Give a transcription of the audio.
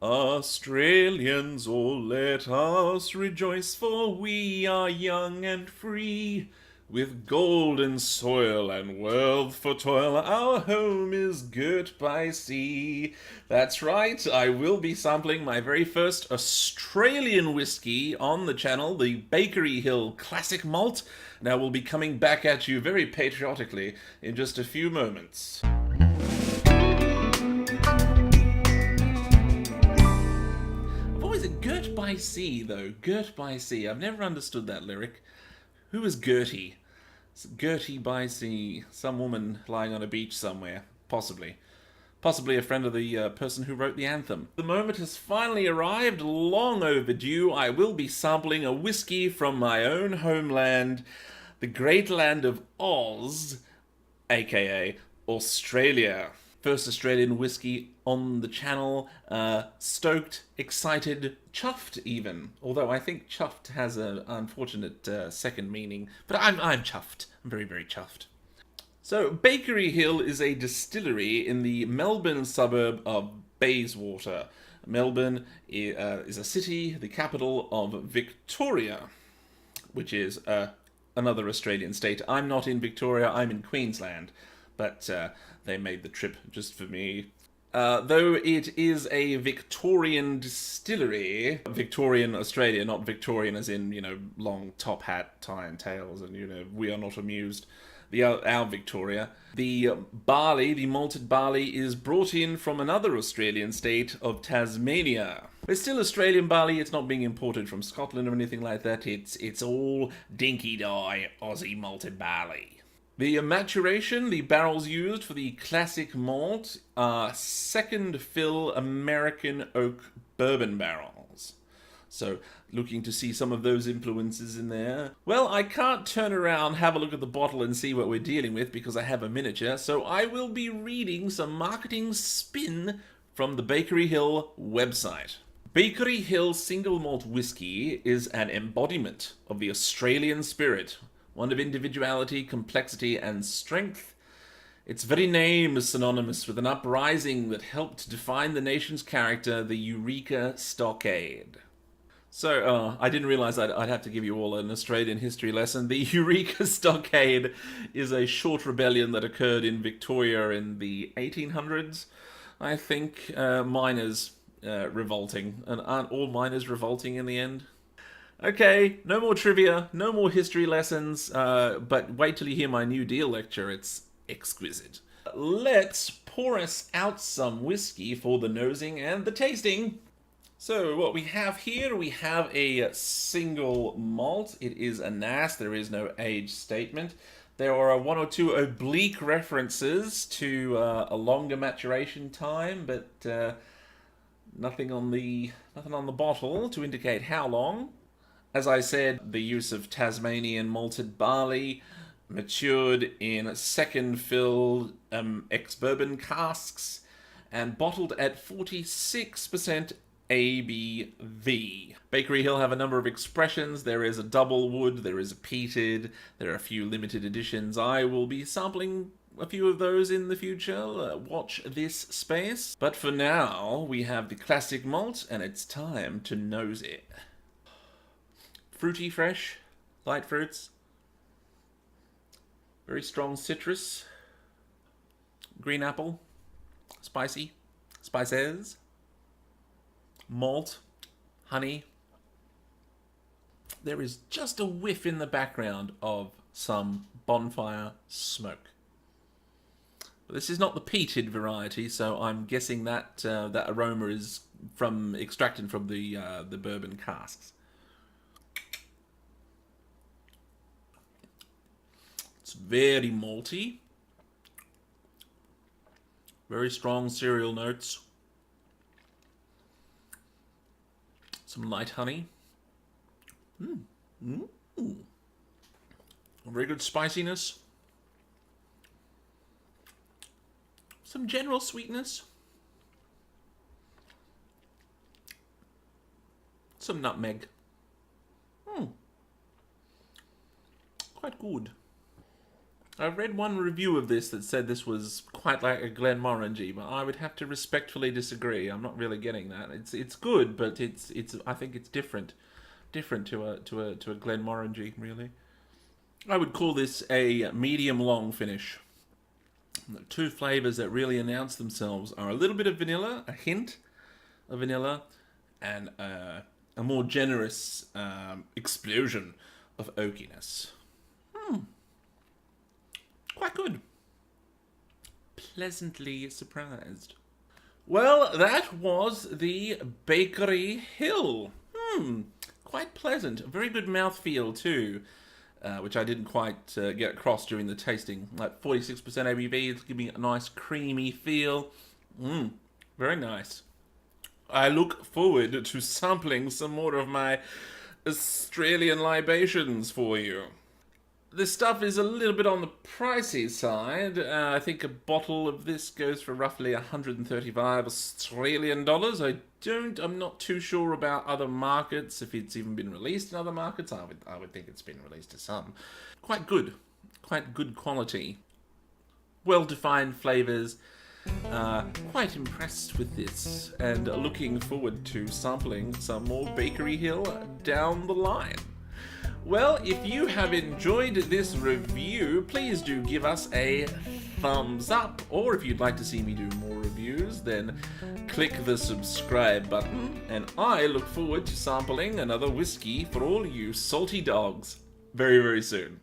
Australians, oh let us rejoice, for we are young and free. With golden soil and wealth for toil, our home is girt by sea. That's right, I will be sampling my very first Australian whiskey on the channel, the Bakery Hill Classic Malt. Now we'll be coming back at you very patriotically in just a few moments. Girt by sea, though. Girt by sea. I've never understood that lyric. Who is Gertie? Gertie by sea. Some woman lying on a beach somewhere. Possibly. Possibly a friend of the person who wrote the anthem. The moment has finally arrived, long overdue. I will be sampling a whiskey from my own homeland, the great land of Oz, aka Australia. First Australian whiskey on the channel. Stoked, excited, chuffed even. Although I think chuffed has an unfortunate second meaning. But I'm chuffed. I'm very, very chuffed. So, Bakery Hill is a distillery in the Melbourne suburb of Bayswater. Melbourne is a city, the capital of Victoria, which is another Australian state. I'm not in Victoria, I'm in Queensland. But they made the trip just for me. Though it is a Victorian distillery, Victorian Australia, not Victorian as in, long top hat, tie and tails, and, we are not amused. Our Victoria. The barley, the malted barley, is brought in from another Australian state of Tasmania. It's still Australian barley, it's not being imported from Scotland or anything like that. It's all dinky-die Aussie malted barley. The maturation, the barrels used for the classic malt are second fill American oak bourbon barrels. So, looking to see some of those influences in there. Well, I can't turn around, have a look at the bottle and see what we're dealing with because I have a miniature, so I will be reading some marketing spin from the Bakery Hill website. Bakery Hill single malt whiskey is an embodiment of the Australian spirit, one of individuality, complexity, and strength. Its very name is synonymous with an uprising that helped define the nation's character, the Eureka Stockade. So, I didn't realize I'd have to give you all an Australian history lesson. The Eureka Stockade is a short rebellion that occurred in Victoria in the 1800s. I think miners revolting. And aren't all miners revolting in the end? Okay, no more trivia, no more history lessons, but wait till you hear my New Deal lecture, it's exquisite. Let's pour us out some whiskey for the nosing and the tasting. So what we have here, we have a single malt. It is a NAS, there is no age statement. There are one or two oblique references to a longer maturation time, but nothing on the bottle to indicate how long. As I said, the use of Tasmanian malted barley, matured in second fill ex-bourbon casks, and bottled at 46% ABV. Bakery Hill have a number of expressions. There is a double wood, there is a peated, there are a few limited editions. I will be sampling a few of those in the future. Watch this space. But for now, we have the classic malt, and it's time to nose it. Fruity, fresh, light fruits, very strong citrus, green apple, spicy, spices, malt, honey. There is just a whiff in the background of some bonfire smoke. But this is not the peated variety, so I'm guessing that that aroma is extracted from the bourbon casks. It's very malty, very strong cereal notes, some light honey, very good spiciness, some general sweetness, some nutmeg, quite good. I read one review of this that said this was quite like a Glenmorangie, but I would have to respectfully disagree. I'm not really getting that. It's good, but it's I think it's different to a Glenmorangie, really. I would call this a medium long finish. The two flavors that really announce themselves are a little bit of vanilla, a hint of vanilla, and a more generous explosion of oakiness. Quite good. Pleasantly surprised. Well, that was the Bakery Hill. Quite pleasant. A very good mouthfeel too, which I didn't quite get across during the tasting. Like 46% ABV, it's giving it a nice creamy feel. Very nice. I look forward to sampling some more of my Australian libations for you. This stuff is a little bit on the pricey side. I think a bottle of this goes for roughly 135 Australian dollars. I'm not too sure about other markets, if it's even been released in other markets. I would think it's been released to some. Quite good quality. Well-defined flavors. Quite impressed with this, and looking forward to sampling some more Bakery Hill down the line. Well, if you have enjoyed this review, please do give us a thumbs up, or if you'd like to see me do more reviews, then click the subscribe button, and I look forward to sampling another whiskey for all you salty dogs very, very soon.